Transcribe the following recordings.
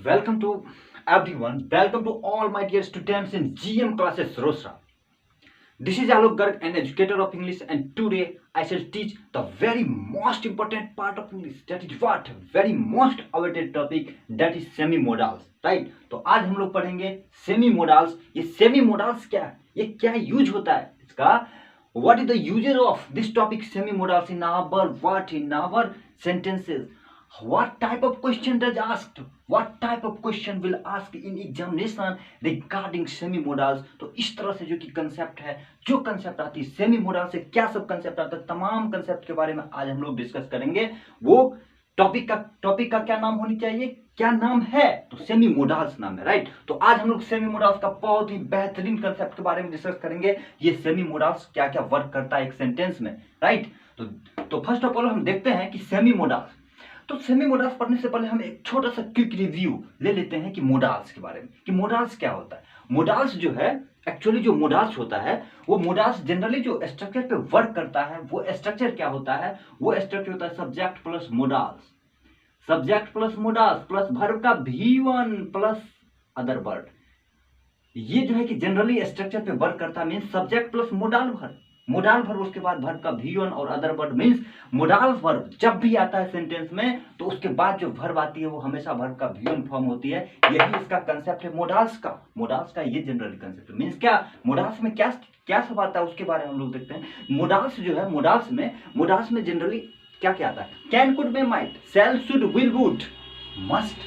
Welcome to everyone. Welcome to all my dear students in GM classes Rosra. This is Alok Garg, an educator of English, and today I shall teach the very most important part of English. That is what? Very most awaited topic, that is semi-modals. Right? तो आज हम लोग पढ़ेंगे semi modals. ये semi modals क्या है, ये क्या यूज होता है इसका, what is the uses of this topic semi modals in our sentences, what type of question does asked, what type of question will ask in examination regarding semi modals. तो इस तरह से जो कि कंसेप्ट है, जो कंसेप्ट आती है सेमी मोडल से, क्या सब कंसेप्ट आता है, तमाम कंसेप्ट के बारे में आज हम लोग डिस्कस करेंगे. वो टॉपिक का क्या नाम होनी चाहिए, क्या नाम है, तो सेमी मोडाल्स नाम है. राइट. तो आज हम लोग सेमी मोडाल्स का बहुत ही बेहतरीन कंसेप्ट के बारे में डिस्कस करेंगे. ये सेमी मोडाल्स क्या क्या वर्क करता है एक सेंटेंस में. राइट. तो फर्स्ट ऑफ ऑल हम देखते हैं कि सेमी मोडाल्स. तो सेमी मोडाल्स पढ़ने से पहले हम एक छोटा सा क्विक रिव्यू ले लेते हैं कि मोडाल्स के बारे में, कि मोडाल्स क्या होता है. मोडाल्स जो है, एक्चुअली जो मोडाल्स होता है, वो मोडाल्स जनरली जो स्ट्रक्चर पे वर्क करता है, वो स्ट्रक्चर क्या होता है, वो स्ट्रक्चर होता है subject plus modals, subject plus modals plus verb का V1 प्लस अदर वर्ड. ये जो है कि जनरली स्ट्रक्चर पे वर्क करता है. Means subject plus modal verb, modal verb उसके बाद वर्ब का V1 और other word. Means modal verb जब भी आता है सेंटेंस में, तो उसके बाद जो वर्ब आती है वो हमेशा वर्ब का V1 फॉर्म होती है. यही इसका कंसेप्ट है मोडाल्स का. मोडाल्स का ये जनरली कंसेप्ट है. मीन्स क्या, मोडाल्स में क्या क्या सब आता है उसके बारे में हम लोग देखते हैं. मोडाल्स जो है, मोडाल्स में जनरली क्या क्या आता है. Can, could, may, might, shall, should, will, would, must,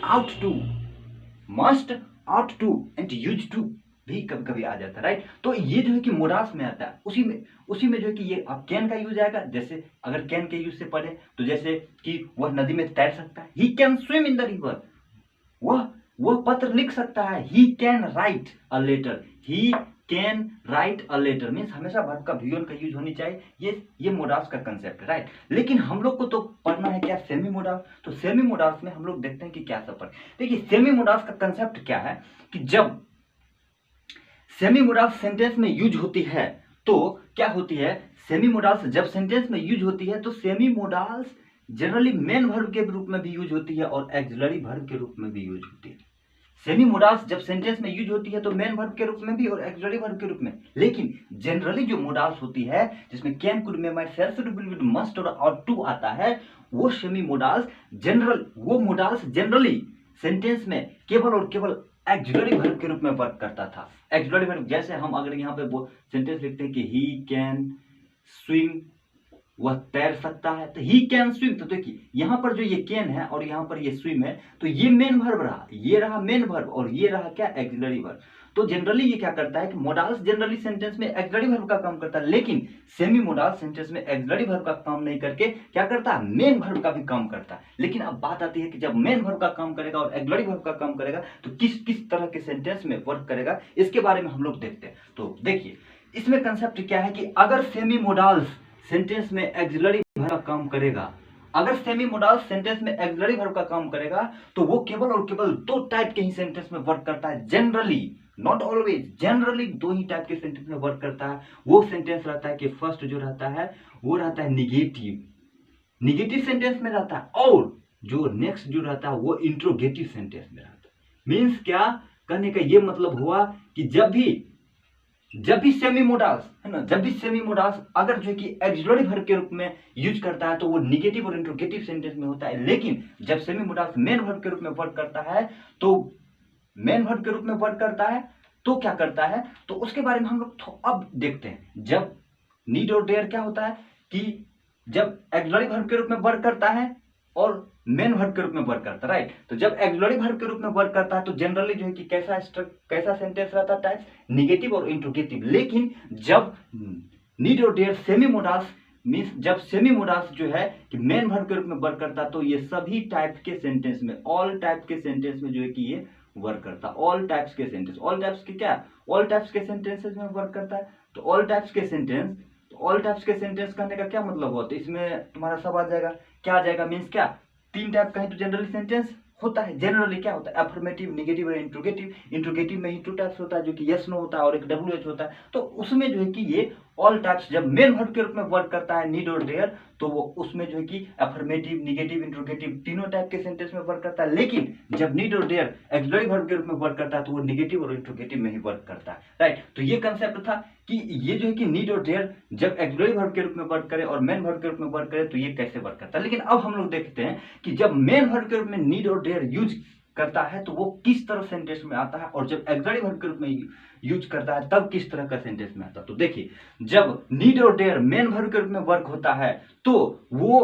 ought to, and use to भी कभी कभी आ जाता है. राइट. तो ये जो है कि मोडाल्स में आता है. उसी में जो है कि ये अब कैन का यूज आएगा. जैसे अगर कैन के यूज से पढ़े तो जैसे कि वह नदी में तैर सकता है, he can swim in the river. वह पत्र लिख सकता है, he can write a letter, he can write a letter. Means हमेशा वर्ब का V1 का यूज होनी चाहिए. ये मोडाल्स का कंसेप्ट है. राइट. लेकिन हम लोग को तो पढ़ना है क्या, सेमी मोडाल. तो सेमी मोडाल्स में हम लोग देखते हैं कि क्या सब पढ़े. देखिए सेमी मोडाल्स का कंसेप्ट क्या है, कि जब सेमी मोडाल्स सेंटेंस में यूज होती है तो क्या होती है, सेमी मोडाल्स जब सेंटेंस में यूज होती है तो semi modals generally main verb के रूप में भी यूज होती है और एक्सिलरी वर्ब के रूप में भी यूज होती है. सेमी मोडाल्स जब सेंटेंस में यूज होती है तो मेन वर्ब के रूप में भी और एक्सिलरी वर्ब के रूप में. लेकिन जनरली जो मोडाल्स होती है, जिसमें can, could, may, might, shall, should, will, would, must और टू आता है, वो सेमी मोडाल्स जनरली सेंटेंस में केवल और केवल एक्सिलरी वर्ब के रूप में वर्क करता था. एक्सिलरी वर्ब, जैसे हम अगर यहाँ पे सेंटेंस लिखते हैं कि ही कैन स्विम, वह तैर सकता है, तो ही कैन स्विम. तो देखिए यहाँ पर जो ये कैन है और यहाँ पर ये स्विम है, तो ये मेन वर्ब रहा, ये रहा मेन वर्ब और ये रहा क्या, एक्सिलरी वर्ब. तो जनरली ये क्या करता है कि मोडाल्स जनरली सेंटेंस में एक्सिलरी वर्ब का काम करता है, लेकिन सेमी मोडाल्स सेंटेंस में एक्सिलरी वर्ब का काम नहीं करके क्या करता है, मेन वर्ब का भी काम करता है. लेकिन अब बात आती है कि जब मेन वर्ब का काम करेगा और एक्सिलरी वर्ब का काम करेगा तो किस किस तरह के सेंटेंस में वर्क करेगा, इसके बारे में हम लोग देखते हैं. तो देखिए इसमें कंसेप्ट क्या है कि अगर सेमी मोडाल्स सेंटेंस में एक्सिलरी वर्ब का काम करेगा, अगर सेमी मोडाल सेंटेंस में एक्सिलरी वर्ब का काम करेगा, तो वो केवल और केवल दो टाइप के ही सेंटेंस में वर्क करता है. जनरली, नॉट ऑलवेज, जनरली दो ही टाइप के सेंटेंस में वर्क करता है. वो सेंटेंस रहता है कि फर्स्ट जो रहता है वो रहता है निगेटिव सेंटेंस में रहता है, और जो नेक्स्ट जो रहता है वो इंट्रोगेटिव सेंटेंस में रहता है. मीन्स क्या कहने का ये मतलब हुआ कि जब भी सेमी मोडाल्स है ना, जब भी सेमी मोडाल्स अगर जो कि एक्सिलरी वर्ब के रूप में यूज करता है तो वो निगेटिव और इंट्रोगेटिव सेंटेंस में होता है. लेकिन जब सेमी मोडाल्स मेन वर्ब के रूप में वर्क करता है तो क्या करता है, तो उसके बारे में हम लोग अब देखते हैं. जब नीड और डेयर क्या होता है कि जब एक्सिलरी वर्ब के रूप में वर्क करता है और मेन वर्ब के रूप में वर्क करता है. राइट. तो जब एक्सिलरी वर्ब के रूप में वर्क करता है तो जनरली जो है कि कैसा सेंटेंस रहता है, टाइप्स निगेटिव और इंट्रोगेटिव. लेकिन जब नीड और डेयर सेमी मोडाल्स मीन्स जब सेमी मोडाल्स जो है कि मेन वर्ब के रूप में वर्क करता है तो ये सभी टाइप के सेंटेंस में, ऑल टाइप के सेंटेंस में जो है कि ये वर्क करता है. ऑल टाइप्स के सेंटेंसेस में वर्क करता है. तो ऑल टाइप्स के सेंटेंस करने का क्या मतलब हुआ, तो इसमें तुम्हारा सब आ जाएगा. क्या आ जाएगा, मीन्स क्या, तीन टाइप का ही तो जनरली सेंटेंस होता है. जनरली क्या होता है, अफर्मेटिव, नेगेटिव और इंट्रोगेटिव. इंट्रोगेटिव में ही टू टाइप्स होता है, जो कि यस नो होता है और एक WH होता है. तो उसमें जो है कि ये ऑल टाइप्स जब मेन वर्ब के रूप में वर्क करता है नीड और डेयर, तो वो उसमें जो है कि अफर्मेटिव, निगेटिव, इंट्रोगेटिव तीनों टाइप के सेंटेंस में वर्क करता है। लेकिन जब नीड और डेयर एक्सिलरी वर्ब के रूप में वर्क करता है तो वो निगेटिव और इंट्रोगेटिव में ही वर्क करता है, राइट। तो ये कंसेप्ट था कि ये जो है कि नीड और डेयर जब एक्सिलरी वर्ब के रूप में वर्क करे और मेन वर्ब के रूप में वर्क करे तो ये कैसे वर्क करता है। लेकिन अब हम लोग देखते हैं कि जब मेन वर्ब के रूप में नीड और डेयर यूज करता है तो वो किस तरह सेंटेंस में आता है, और जब एक्सिलरी वर्ब के रूप में यूज करता है तब किस तरह का सेंटेंस में आता है। तो देखिए, जब नीड और डेयर मेन वर्ब के रूप में वर्क होता है तो वो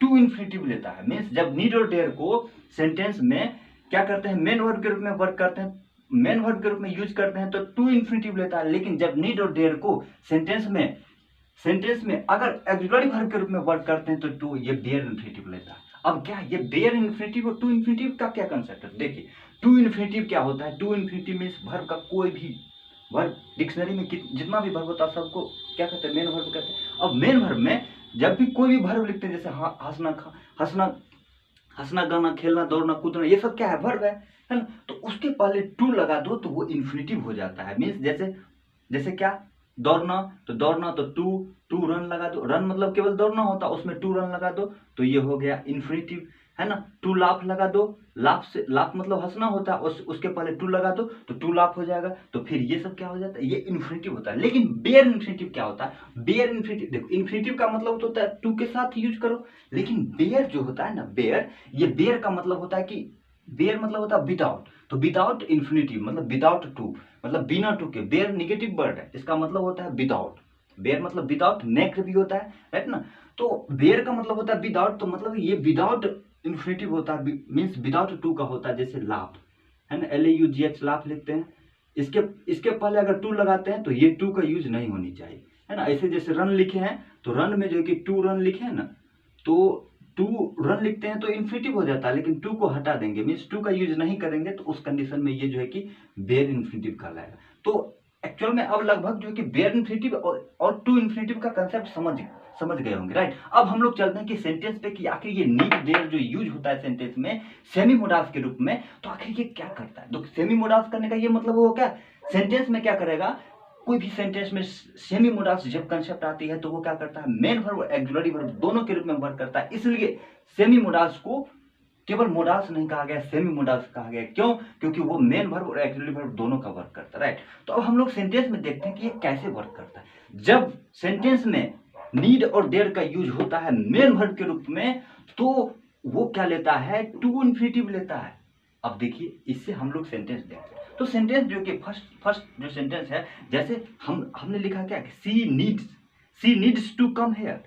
टू इन्फिनिटिव लेता है। मीन्स जब नीड और डेयर को सेंटेंस में क्या करते हैं, मेन वर्ब के रूप में वर्क करते हैं, मेन वर्ब के रूप में यूज करते हैं तो टू इन्फिनिटिव लेता है। लेकिन जब नीड और डेयर को सेंटेंस में अगर एक्सिलरी वर्ब के रूप में वर्क करते हैं तो ये बेयर इन्फिनिटिव लेता है। अब क्या ये बेयर इन्फिनिटिव और टू इन्फिनिटिव का क्या कंसेप्ट है। देखिए, टू इन्फिनिटिव क्या होता है। टू इन्फिनिटिव मीन्स वर्ब का कोई भी वर्ब, डिक्शनरी में जितना भी वर्ब होता है सबको क्या कहते हैं, मेन वर्ब कहते हैं। अब मेन वर्ब में जब भी कोई भी वर्ब लिखते हैं, जैसे हंसना, गाना, खेलना, दौड़ना, कूदना, ये सब क्या है, वर्ब है ना। तो उसके पहले टू लगा दो तो वो इन्फिनिटिव हो जाता है। मीन्स जैसे क्या, दौड़ना तो टू रन लगा दो, रन मतलब केवल दौड़ना होता, उसमें टू रन लगा दो तो ये हो गया इन्फिनिटिव, है ना। टू लाफ लगा दो, लाफ मतलब हंसना होता है, उसके पहले टू लगा दो तो टू लाफ हो जाएगा। तो फिर ये सब क्या हो जाता है, ये इन्फिनिटिव होता है। लेकिन बेयर इन्फिनिटिव क्या होता है, बेयर इन्फिनिटिव देखो, इन्फिनिटिव का मतलब तो होता है टू के साथ यूज करो, लेकिन बेयर जो होता है ना, बेयर का मतलब होता है कि बेयर मतलब होता है विदाउट, तो विदाउट इन्फिनिटिव मतलब विदाउट टू, मतलब बिना टू के। बेयर निगेटिव वर्ड है, इसका मतलब होता है विदाउट। बेयर मतलब विदाउट, नेक्स्ट भी होता है, राइट ना। तो बेयर का मतलब होता है विदाउट, तो मतलब ये विदाउट इन्फिनिटिव होता है, मीन्स विदाउट टू का होता है। जैसे लाफ है ना, LAUGH लाफ लिखते हैं, इसके पहले अगर टू लगाते हैं तो ये टू का यूज नहीं होनी चाहिए, है ना। ऐसे जैसे रन लिखे हैं तो रन में जो है कि टू रन लिखे हैं ना, तो टू रन लिखते हैं तो इन्फिनिटिव हो जाता है, लेकिन टू को हटा देंगे, मीन्स टू का यूज नहीं करेंगे तो उस कंडीशन में ये जो है कि बेयर इन्फिनिटिव कहलाएगा। तो एक्चुअल में अब लगभग जो है कि बेयर इन्फिनिटिव और टू इन्फिनिटिव का कंसेप्ट समझ गए होंगे, राइट। अब हम लोग चलते हैं कि सेंटेंस पे कि आखिर ये नीड देयर जो यूज होता है सेंटेंस में सेमी मोडास के रूप में, तो आखिर ये क्या करता है। तो सेमी मोडास करने का ये मतलब वो क्या, सेंटेंस में क्या करेगा, कोई भी सेंटेंस में सेमी मोडास जब कंसेप्ट आती है तो वो क्या करता है, मेन वर्ब और एक्सिलरी वर्ब दोनों के रूप में वर्क करता है। इसलिए सेमी मोडास को केवल मोडास नहीं कहा गया, सेमी मोडास कहा गया। क्यों, क्योंकि वो मेन वर्ब और एक्सिलरी वर्ब दोनों का वर्क करता है, राइट। तो अब हम लोग सेंटेंस में देखते हैं कि ये कैसे वर्क करता है। जब सेंटेंस में नीड और डेयर का यूज होता है मेन वर्ब के रूप में तो वो क्या लेता है, टू इन्फिनिटिव लेता है। अब देखिए, इससे हम लोग सेंटेंस देखते हैं। तो सेंटेंस जो कि फर्स्ट जो सेंटेंस है, जैसे हमने लिखा क्या, सी नीड्स टू कम हेयर।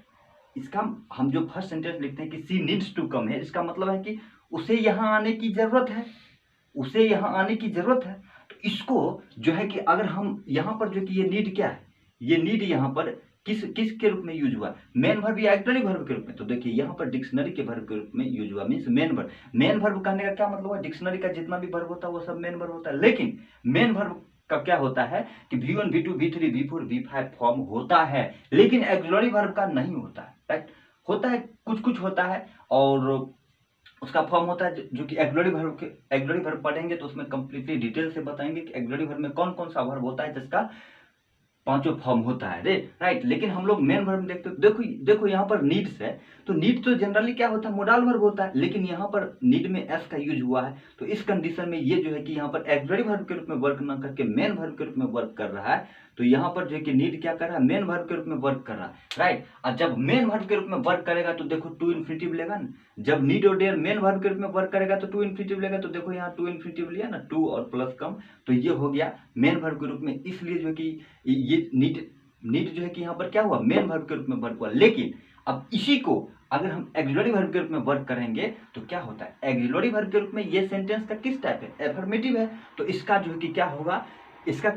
इसका हम जो फर्स्ट सेंटेंस लिखते हैं कि सी नीड्स टू कम हेयर, इसका मतलब है कि उसे यहाँ आने की जरूरत है। तो इसको जो है कि अगर हम यहाँ पर जो कि ये नीड क्या है, ये नीड यहाँ पर किस के रूप में यूज हुआ, मेन वर्ब या एक्सिलरी वर्ब के रूप में। तो देखिए यहाँ पर डिक्शनरी के वर्ब के रूप में यूज हुआ, मीन्स मेन वर्ब कहने का क्या मतलब है, डिक्शनरी का जितना भी वर्ब होता है वो सब मेन वर्ब होता है। लेकिन मेन वर्ब का क्या होता है कि V1 V2 V3 V4 V5 form होता है, लेकिन एक्सिलरी वर्ब का नहीं होता है, राइट। होता है, कुछ होता है और उसका फॉर्म होता है जो कि एक्सिलरी वर्ब पढ़ेंगे तो उसमें कंप्लीटली डिटेल से बताएंगे कि एक्सिलरी वर्ब में कौन कौन सा वर्ब होता है जिसका पांचों फॉर्म होता है, राइट। लेकिन हम लोग मेन वर्ब में देखते हो, देखो यहाँ पर नीड्स है, तो नीड तो जनरली क्या होता है, मोडाल वर्ब होता है, लेकिन यहाँ पर नीड में एस का यूज हुआ है। तो इस कंडीशन में ये जो है कि यहाँ पर एक्सिलरी वर्ब के रूप में वर्क ना करके मेन वर्ब के रूप में वर्क कर रहा है। तो यहाँ पर जो है कि नीड क्या कर रहा है, मेन वर्ब के रूप में वर्क कर रहा है, राइट। और जब मेन वर्ब के रूप में वर्क करेगा तो देखो टू इन्फिनिटिव लेगा ना। जब नीड और डेयर मेन वर्ब के रूप में वर्क करेगा तो टू इन्फिनिटिव लेगा। तो देखो यहाँ टू इन्फिनिटिव लिया ना, टू और प्लस कम, तो ये हो गया मेन वर्ब के रूप में। इसलिए जो है कि ये नीड जो है कि यहाँ पर क्या हुआ, मेन वर्ब के रूप में वर्क हुआ। लेकिन अब इसी को अगर हम एक्सिलरी वर्ब के रूप में वर्क करेंगे तो क्या होता है, एक्सिलरी वर्ब के रूप में ये सेंटेंस का किस टाइप है, एफर्मेटिव है। तो इसका जो है कि क्या होगा, इसका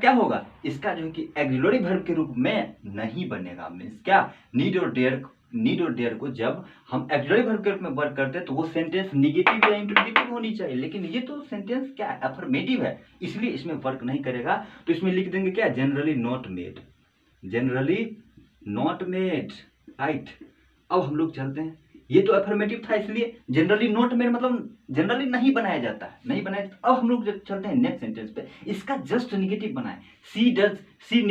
जो है कि एक्सिलरी वर्ब के रूप में नहीं बनेगा। मीन्स क्या, नीड और डेयर को जब हम एक्सिलरी वर्ब के रूप में वर्क करते हैं तो वो सेंटेंस निगेटिव या इंट्रोगेटिव होनी चाहिए, लेकिन ये तो सेंटेंस क्या है, अफर्मेटिव है, इसलिए इसमें वर्क नहीं करेगा। तो इसमें लिख देंगे क्या, जनरली नॉट मेड, राइट। अब हम लोग चलते हैं ये तो अफर्मेटिव था, इसलिए जनरली नोट में मतलब जनरली नहीं बनाया जाता है, नहीं बनाया जाता। अब हम लोग जब चलते हैं नेक्स्ट सेंटेंस पे, इसका जस्ट निगेटिव बनाए। सी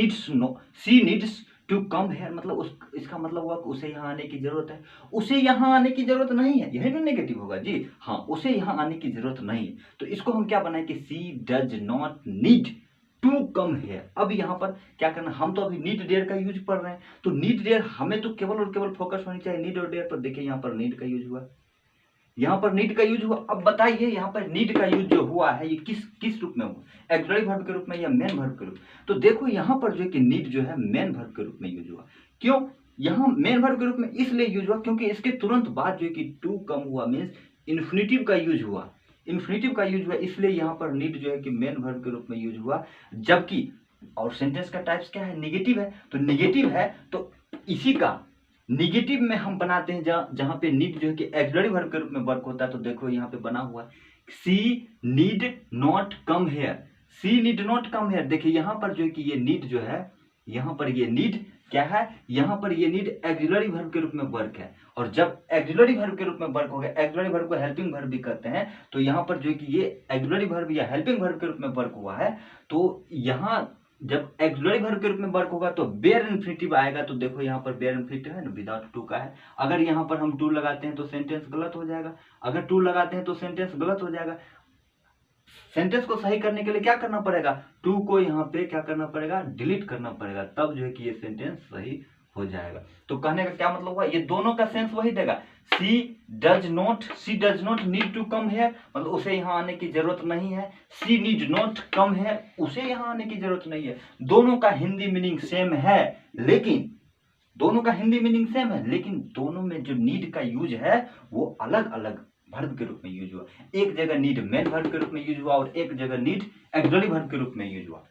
नीड्स टू कम हेयर, मतलब इसका मतलब हुआ कि उसे यहाँ आने की जरूरत है। उसे यहाँ आने की जरूरत नहीं है, यही ना नेगेटिव होगा जी। हाँ, उसे यहाँ आने की जरूरत नहीं है, तो इसको हम क्या बनाए कि she does not need to come here. अब यहाँ पर क्या करना, हम तो अभी नीड डेयर का यूज पढ़ रहे हैं, तो नीड डेयर हमें तो केवल और केवल फोकस होनी चाहिए नीड और डेयर पर। देखिए यहाँ पर नीड का यूज हुआ, यहाँ पर नीड का यूज हुआ। अब बताइए यहाँ पर नीड का यूज जो हुआ है ये किस किस रूप में हुआ, एक्सिलरी वर्ब के रूप में या मेन वर्ब के रूप। तो देखो यहाँ पर जो है कि नीड जो है मेन वर्ब के रूप में यूज हुआ। क्यों यहाँ मेन वर्ब के रूप में इसलिए यूज हुआ क्योंकि इसके तुरंत बाद जो है कि टू कम हुआ, मीन्स इन्फिनिटिव का यूज हुआ। इन्फिनिटिव का यूज हुआ, इसलिए यहाँ पर नीड जो है कि मेन वर्ब के रूप में यूज हुआ। जबकि और सेंटेंस का टाइप्स क्या है, निगेटिव है, तो निगेटिव है तो इसी का निगेटिव में हम बनाते हैं जहां पे नीड जो है कि एक्सिलरी वर्ब के रूप में वर्क होता है। तो देखो यहाँ पे बना हुआ है she need not come here, she need not come here. देखिए यहाँ पर जो है कि ये नीड जो है, यहाँ पर ये नीड क्या है, यहाँ पर ये नीड एक्सिलरी वर्ब के रूप में वर्क है। और जब एक्सिलरी वर्ब के रूप में वर्क हो गया, एक्सिलरी वर्ब को हेल्पिंग वर्ब भी कहते हैं, तो यहाँ पर जो है कि ये एक्सिलरी वर्ब या हेल्पिंग वर्ब के रूप में वर्क हुआ है। तो यहाँ जब एक्सिलरी वर्ब के रूप में वर्क होगा तो बेयर इन्फिनिटिव आएगा। तो देखो यहाँ पर बेयर इन्फिनिटिव है ना, विदाउट टू का है। अगर यहाँ पर हम टू लगाते हैं तो सेंटेंस गलत हो जाएगा, अगर टू लगाते हैं तो सेंटेंस गलत हो जाएगा। सेंटेंस को सही करने के लिए क्या करना पड़ेगा, टू को यहाँ पे क्या करना पड़ेगा, डिलीट करना पड़ेगा, तब जो है कि ये सेंटेंस सही हो जाएगा। तो कहने का क्या मतलब हुआ, ये दोनों का सेंस वही देगा। She does not need to come here, मतलब उसे यहाँ आने की जरूरत नहीं है। She need not come here, उसे यहाँ आने की जरूरत नहीं है। दोनों का हिंदी मीनिंग सेम है, लेकिन दोनों का हिंदी मीनिंग सेम है, लेकिन दोनों में जो नीड का यूज है वो अलग अलग वर्ब के रूप में यूज हुआ। एक जगह नीड मेन वर्ब के रूप में यूज हुआ और एक जगह नीड एक्सिलरी वर्ब के रूप में यूज हुआ।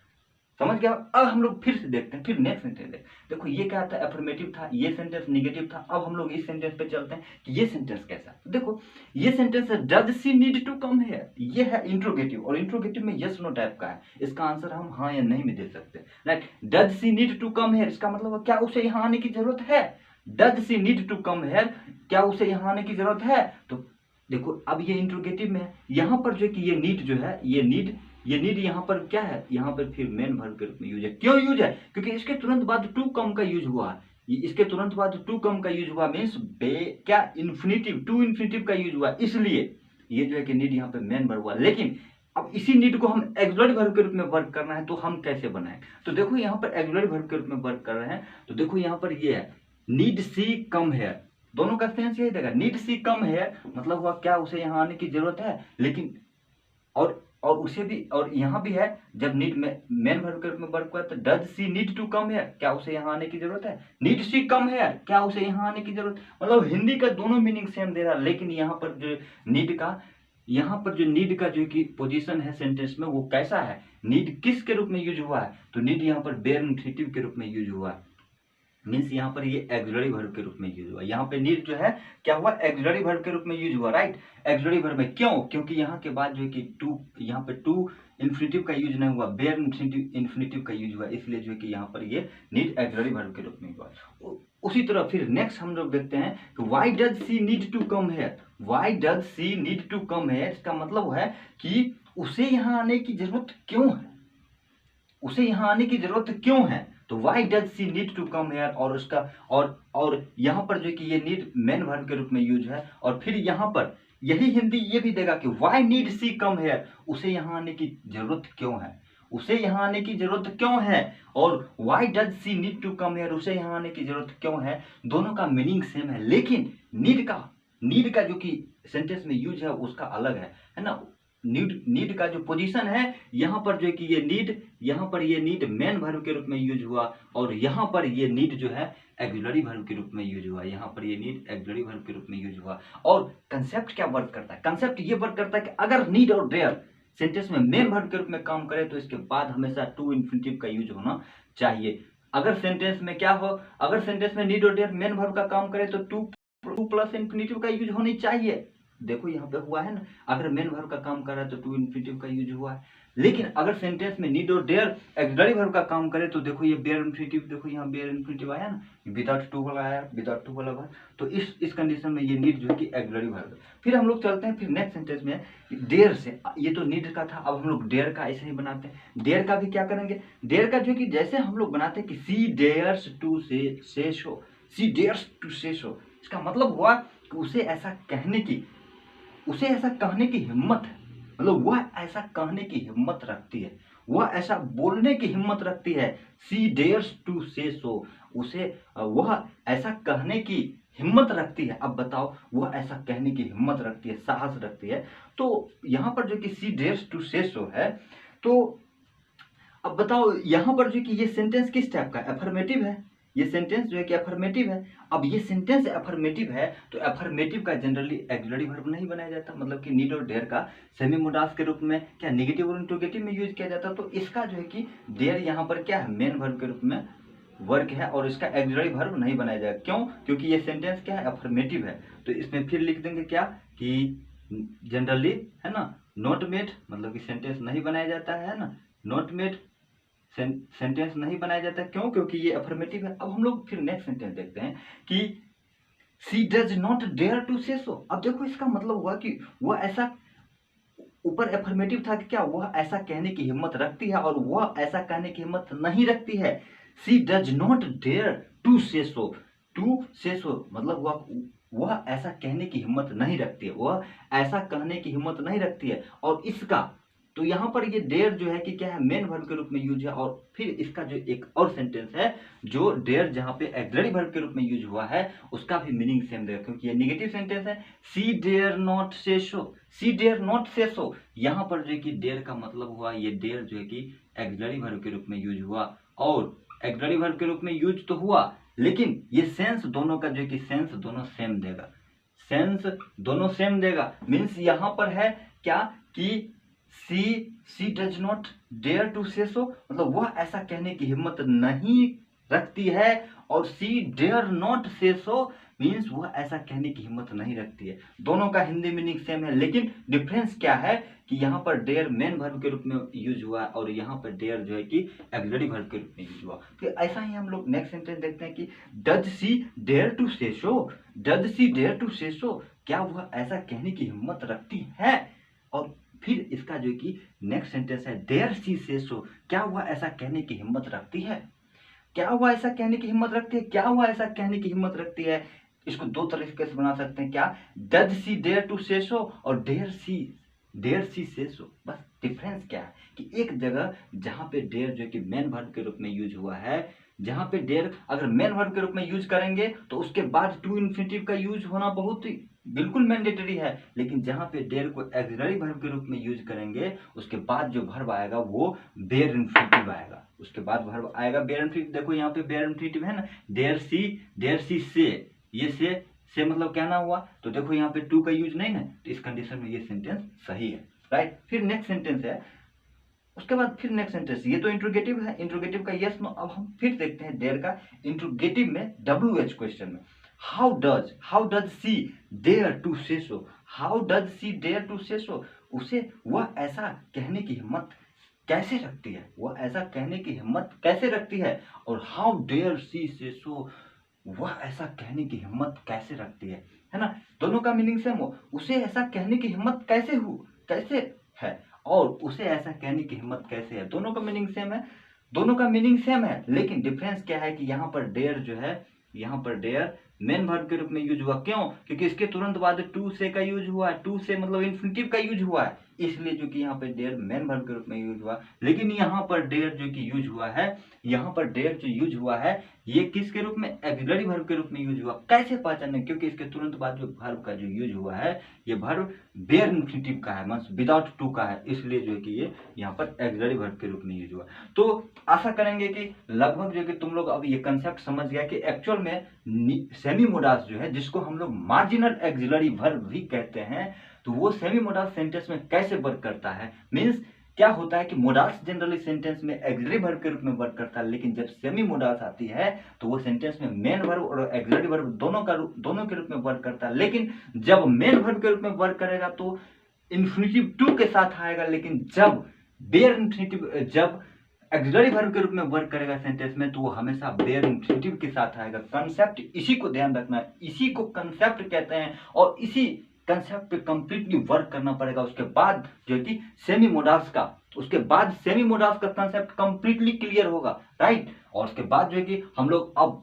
समझ गया। अब हम लोग फिर से देखते हैं, फिर नेक्स्ट सेंटेंस देखो ये क्या था, अफर्मेटिव था, ये सेंटेंस निगेटिव था। अब हम लोग इस सेंटेंस पे चलते हैं कि ये सेंटेंस कैसा है। देखो ये सेंटेंस है does she need to come here, ये है इंट्रोगेटिव, और इंट्रोगेटिव में यस नो टाइप का है। इसका आंसर हम हाँ या नहीं में दे सकते, right. Does she need to come here, इसका मतलब क्या उसे यहाँ आने की जरूरत है। Does she need to come here, क्या उसे यहाँ आने की जरूरत है। तो देखो अब ये इंट्रोगेटिव में है, यहाँ पर जो कि ये नीड जो है, ये नीड यहाँ पर क्या है, यहाँ पर फिर मेन वर्ब के रूप में यूज है। क्यों यूज है, क्योंकि इसके तुरंत बाद टू कम का यूज हुआ है। इसके तुरंत बाद टू कम का यूज हुआ, मीन्स क्या इन्फिनिटिव, टू इन्फिनिटिव का यूज हुआ, इसलिए ये जो है कि नीड यहाँ पे मेन वर्ब हुआ। लेकिन अब इसी नीड को हम एक्सिलरी वर्ब के रूप में वर्क करना है, तो हम कैसे बनाए। तो देखो यहाँ पर एक्सिलरी वर्ब के रूप में वर्क कर रहे हैं, तो देखो यहाँ पर ये है नीड सी कम हेयर, दोनों का सेंस यही देगा। नीड सी कम हेयर मतलब हुआ क्या उसे यहाँ आने की जरूरत है, लेकिन और उसे भी, और यहाँ भी है जब नीड में मेन वर्ब के रूप में वर्क हुआ, तो does she need to come here, क्या उसे यहाँ आने की जरूरत है। नीड सी कम हेयर, क्या उसे यहाँ आने की जरूरत, मतलब हिंदी का दोनों मीनिंग सेम दे रहा है। लेकिन यहाँ पर जो नीड का जो कि पोजीशन है सेंटेंस में वो कैसा है, नीड किस के रूप में यूज हुआ है, तो नीड यहाँ पर बेयर इन्फिनिटिव के रूप में यूज हुआ है। मीन्स यहाँ पर ये एक्सिलरी वर्ब के रूप में यूज हुआ। यहाँ पे नीड जो है क्या हुआ, एक्सिलरी वर्ब के रूप में यूज हुआ, राइट। एक्सिलरी वर्ब में क्यों, क्योंकि यहाँ के बाद जो है कि टू, यहाँ पे टू इन्फिनिटिव का यूज नहीं हुआ, बेयर इन्फिनिटिव का यूज हुआ, इसलिए जो है कि यहाँ पर ये नीड एक्सिलरी वर्ब के रूप में हुआ। उसी तरह फिर नेक्स्ट हम लोग देखते हैं कि why does she need to come here, why does she need to come here, इसका मतलब है कि उसे यहाँ आने की जरूरत क्यों है, उसे यहाँ आने की जरूरत क्यों है। तो why does she need to come here, और उसका और यहाँ पर जो कि ये नीड मेन वर्ब के रूप में यूज है, और फिर यहाँ पर यही हिंदी ये भी देगा कि why need she come here, उसे यहाँ आने की जरूरत क्यों है, उसे यहाँ आने की जरूरत क्यों है। और why does she need to come here, उसे यहाँ आने की जरूरत क्यों है। दोनों का मीनिंग सेम है, लेकिन नीड का जो कि सेंटेंस में यूज है उसका अलग है ना। नीड का जो पोजीशन है, यहाँ पर जो है कि ये नीड, यहाँ पर ये नीड मेन वर्ब के रूप में यूज हुआ, और यहाँ पर ये नीड जो है एक्सिलरी वर्ब के रूप में यूज हुआ, यहाँ पर ये नीड एक्सिलरी वर्ब के रूप में यूज हुआ। और कंसेप्ट क्या वर्क करता है, कंसेप्ट ये वर्क करता है कि अगर नीड और डेयर सेंटेंस में मेन वर्ब के रूप में काम करे तो इसके बाद हमेशा टू इन्फिनिटिव का यूज होना चाहिए। अगर सेंटेंस में क्या हो, अगर सेंटेंस में नीड और डेयर मेन वर्ब का काम करे तो टू प्लस इन्फिनिटिव का यूज होनी चाहिए। देखो यहाँ पे हुआ है ना, अगर मेन वर्ब का काम कर रहा है तो टू इन्फिनिटिव का यूज हुआ है। लेकिन अगर सेंटेंस में नीड और डेयर एक्सिलरी वर्ब का काम करे तो देखो ये बेयर इन्फिनिटिव, देखो यहाँ बेयर इन्फिनिटिव आया ना, विदाउट टू वाला आया, विदाउट टू वाला वर्ब, तो इस कंडीशन में ये नीड जो है कि एक्सिलरी वर्ब है। फिर हम लोग चलते हैं फिर नेक्स्ट सेंटेंस में डेयर से, ये तो नीड का था, अब हम लोग डेयर का ऐसे ही बनाते हैं। डेयर का भी क्या करेंगे, डेयर का जो कि जैसे हम लोग बनाते हैं कि सी डेयर्स टू से शो, सी डेयर्स टू से शो, इसका मतलब हुआ कि उसे ऐसा कहने की हिम्मत है, मतलब वह ऐसा कहने की हिम्मत रखती है, वह ऐसा बोलने की हिम्मत रखती है। सी डेयर्स टू से सो, उसे वह ऐसा कहने की हिम्मत रखती है। अब बताओ, वह ऐसा कहने की हिम्मत रखती है, साहस रखती है। तो यहाँ पर जो कि सी डेयर्स टू से सो है, तो अब बताओ यहाँ पर जो कि ये सेंटेंस किस टाइप का, एफर्मेटिव है, ये सेंटेंस जो है कि एफर्मेटिव है। अब ये सेंटेंस एफर्मेटिव है तो एफर्मेटिव का जनरली एक्सिलरी वर्ब नहीं बनाया जाता, मतलब कि नीड और डेयर का सेमी मोडास के रूप में क्या नेगेटिव और इंट्रोगेटिव में यूज किया जाता। तो इसका जो है कि डेयर यहाँ पर क्या है, मेन वर्ब के रूप में वर्क है और इसका एक्सिलरी वर्ब नहीं बनाया जाएगा। क्यों, क्योंकि ये सेंटेंस क्या है, एफर्मेटिव है। तो इसमें फिर लिख देंगे क्या कि जनरली है ना, नॉट मेड, मतलब कि सेंटेंस नहीं बनाया जाता है ना, नॉट मेड सेंटेंस नहीं बनाया जाता। क्यों, क्योंकि ये अफर्मेटिव है। अब हम लोग फिर नेक्स्ट सेंटेंस देखते हैं कि she does not dare to say सो। अब देखो इसका मतलब हुआ कि वह ऐसा, ऊपर अफर्मेटिव था कि क्या वह ऐसा कहने की हिम्मत रखती है और वह ऐसा कहने की हिम्मत नहीं रखती है। सी does not dare to say so, to say सो मतलब वह ऐसा कहने की हिम्मत नहीं रखती है, वह ऐसा कहने की हिम्मत नहीं रखती है। और इसका तो यहाँ पर ये डेयर जो है कि क्या है, मेन वर्ब के रूप में यूज है। और फिर इसका जो एक और सेंटेंस है जो डेयर जहाँ पे एक्सिलरी वर्ब के रूप में यूज हुआ है, उसका भी मीनिंग सेम देगा, क्योंकि ये नेगेटिव सेंटेंस है। सी डेयर नॉट से सो, सी डेयर नॉट से सो, यहाँ पर जो है कि डेयर का मतलब हुआ, ये डेयर जो है कि एक्सिलरी वर्ब के रूप में यूज हुआ। और एक्सिलरी वर्ब के रूप में यूज तो हुआ, लेकिन ये सेंस दोनों का जो है कि सेंस दोनों सेम देगा, सेंस दोनों सेम देगा। मीन्स यहाँ पर है क्या कि she does not dare to say सो, मतलब वह ऐसा कहने की हिम्मत नहीं रखती है। और सी डेयर नॉट से सो मीन्स वह ऐसा कहने की हिम्मत नहीं रखती है। दोनों का हिंदी मीनिंग सेम है, लेकिन डिफरेंस क्या है कि यहाँ पर डेयर मेन वर्ब के रूप में यूज हुआ और यहाँ पर डेयर जो है कि एक्सिलरी वर्ब के रूप में यूज हुआ। फिर ऐसा ही हम लोग नेक्स्ट सेंटेंस देखते हैं कि does she dare to say so, does she dare to say सो, क्या वह ऐसा कहने की हिम्मत रखती है। और फिर इसका जो कि नेक्स्ट सेंटेंस है डेयर सी से सो, क्या वह ऐसा कहने की हिम्मत रखती है, क्या वह ऐसा कहने की हिम्मत रखती है, क्या वह ऐसा कहने की हिम्मत रखती है। इसको दो तरीके से बना सकते हैं, क्या, does she dare to say सो और डेयर सी से सो। बस डिफरेंस क्या है कि एक जगह जहां पे डेयर जो कि मेन वर्ब के रूप में यूज हुआ है, जहां पे डेयर अगर मेन वर्ब के रूप में यूज करेंगे तो उसके बाद टू इन्फिनिटिव का यूज होना बहुत ही बिल्कुल मैंडेटरी है। लेकिन जहां पे डेयर को एक्सिलरी वर्ब के रूप में यूज करेंगे, उसके बाद जो वर्ब आएगा वो बेयर इन्फिनिटिव आएगा, उसके बाद वर्ब आएगा बेयर इन्फिनिटिव। देखो यहाँ पे बेयर इन्फिनिटिव है ना, डेयर सी से, ये से मतलब क्या ना हुआ, तो देखो यहाँ पे टू का यूज नहीं ना, तो इस कंडीशन में ये सेंटेंस सही है, राइट। फिर नेक्स्ट सेंटेंस है, उसके बाद फिर नेक्स्ट सेंटेंस, ये तो इंट्रोगेटिव है, इंट्रोगेटिव का यस नो। अब हम फिर देखते हैं डेयर का इंट्रोगेटिव में WH क्वेश्चन में, how does she dare to say so, how does she dare to say so, उसे वह ऐसा कहने की हिम्मत कैसे रखती है, वह ऐसा कहने की हिम्मत कैसे रखती है। और हाउ डेयर सी से सो, वह ऐसा कहने की हिम्मत कैसे रखती है ना, दोनों का मीनिंग सेम हो, उसे ऐसा कहने की हिम्मत कैसे है और उसे ऐसा कहने की हिम्मत कैसे है, दोनों का मीनिंग सेम है, दोनों का मीनिंग सेम है। लेकिन डिफरेंस क्या है कि यहाँ पर डेयर जो है, यहाँ पर डेयर मेन वर्ब के रूप में यूज हुआ। क्यों, क्योंकि इसके तुरंत बाद टू से का यूज हुआ है, टू से मतलब इन्फिनिटिव का यूज हुआ है, इसलिए जो कि यहाँ पर डेयर मेन वर्ब के रूप में यूज हुआ। लेकिन यहाँ पर डेयर जो कि यूज हुआ है, यहाँ पर डेयर जो यूज हुआ है, ये किसके रूप में, एक्सिलरी वर्ब के रूप में यूज हुआ। कैसे पहचाने, क्योंकि इसके तुरंत बाद जो वर्ब का जो यूज हुआ है, ये वर्ब बेयर इन्फिनिटिव का है, मींस विदाउट टू का है, इसलिए जो है कि ये यहाँ पर एक्सिलरी वर्ब के रूप में यूज हुआ। तो आशा करेंगे कि लगभग जो कि तुम लोग अब ये कंसेप्ट समझ गया कि एक्चुअल में सेमी मोडास जो है, जिसको हम लोग मार्जिनल एक्सिलरी वर्ब भी कहते हैं, तो वो सेमी मोडास सेंटेंस में कैसे वर्क करता है। मींस क्या होता है कि मोडास जनरली सेंटेंस में एक्सिलरी वर्ब के रूप में वर्क करता है, लेकिन जब सेमी मोडास आती है तो वो सेंटेंस में मेन वर्ब और एक्सिलरी वर्ब दोनों के रूप में वर्क करता है। लेकिन जब मेन वर्ब के रूप में वर्क करेगा तो इन्फिनिटिव टू के साथ आएगा, लेकिन जब बेयर इन्फिनिटिव जब ऑक्सिलरी वर्ब के रूप में वर्क करेगा सेंटेंस में, तो वो हमेशा बेयर इन्फिनिटिव के साथ आएगा। कंसेप्ट इसी को ध्यान रखना है, इसी को कंसेप्ट कहते हैं, और इसी कंसेप्ट पे कंप्लीटली वर्क करना पड़ेगा। उसके बाद जो है कि सेमी मोडाल्स का, उसके बाद सेमी मोडाल्स का कंसेप्ट कंप्लीटली क्लियर होगा, राइट। और उसके बाद जो है कि हम लोग अब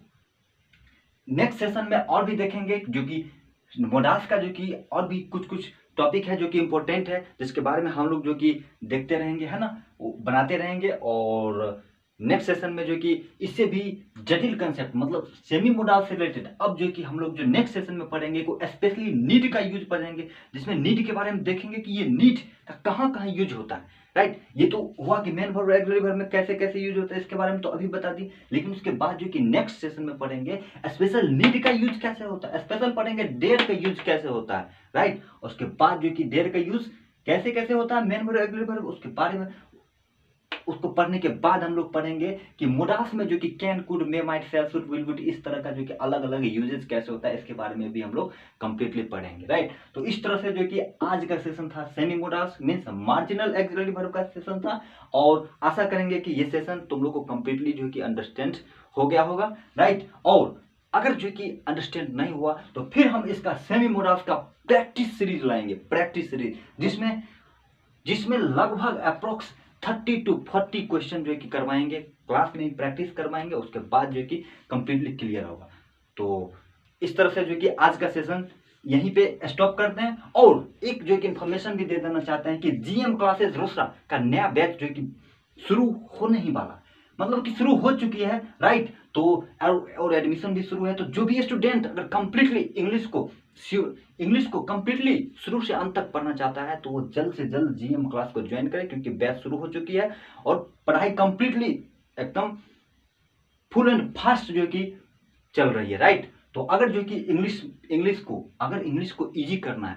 नेक्स्ट सेशन में और भी देखेंगे, जो कि मोडाल्स का जो कि और भी कुछ कुछ टॉपिक है जो कि इम्पोर्टेंट है, जिसके बारे में हम लोग जो कि देखते रहेंगे, है ना, वो बनाते रहेंगे। और नेक्स्ट सेशन में जो कि इससे भी जटिल कंसेप्ट, मतलब सेमी मोडाल से रिलेटेड, अब जो कि हम लोग जो नेक्स्ट सेशन में पढ़ेंगे को स्पेशली नीड का यूज पढ़ेंगे, जिसमें नीड के बारे में देखेंगे कि ये नीड का कहाँ कहाँ यूज होता है, राइट। ये तो हुआ कि मेन वर्ब ऑक्सिलरी वर्ब में कैसे कैसे यूज होता है, इसके बारे में तो अभी बता दी। लेकिन उसके बाद जो कि नेक्स्ट सेशन में पढ़ेंगे स्पेशल नीड का यूज कैसे होता है, स्पेशल पढ़ेंगे डेयर का यूज कैसे होता है, राइट। उसके बाद जो कि डेयर का यूज कैसे कैसे होता है मेन वर्ब ऑक्सिलरी वर्ब, उसके बारे में, उसको पढ़ने के बाद हम लोग पढ़ेंगे कि मोडाल्स में जो कि can, could, may, might, shall, should, will, would, इस तरह का जो कि अलग अलग यूजेस कैसे होता है, इसके बारे में भी हम लोग कंप्लीटली पढ़ेंगे, राइट। तो इस तरह से जो कि आज का सेशन था semi modals means marginal auxiliary verb का सेशन था, और आशा करेंगे कि ये सेशन तुम लोग को कंप्लीटली जो कि अंडरस्टैंड हो गया होगा, राइट। और अगर जो कि अंडरस्टैंड नहीं हुआ तो फिर हम इसका सेमी मोडाल्स का प्रैक्टिस सीरीज लाएंगे, प्रैक्टिस सीरीज, जिसमें जिसमें लगभग अप्रोक्स 30 to 40 क्वेश्चन जो है कि करवाएंगे, क्लास में ही प्रैक्टिस करवाएंगे, उसके बाद जो है कि कंप्लीटली क्लियर होगा। तो इस तरह से जो है कि आज का सेशन यहीं पे स्टॉप करते हैं। और एक जो है कि इन्फॉर्मेशन भी दे देना चाहते हैं कि जीएम क्लासेस रोसड़ा का नया बैच जो है कि शुरू होने ही वाला, मतलब कि शुरू हो चुकी है, राइट। तो और एडमिशन भी शुरू है। तो जो भी स्टूडेंट अगर कंप्लीटली इंग्लिश को कंप्लीटली शुरू से अंत तक पढ़ना चाहता है, तो वो जल्द से जल्द जीएम क्लास को ज्वाइन करे, क्योंकि बैच शुरू हो चुकी है और पढ़ाई कंप्लीटली एकदम फुल एंड फास्ट जो कि चल रही है, राइट। तो अगर जो कि इंग्लिश को इजी करना है,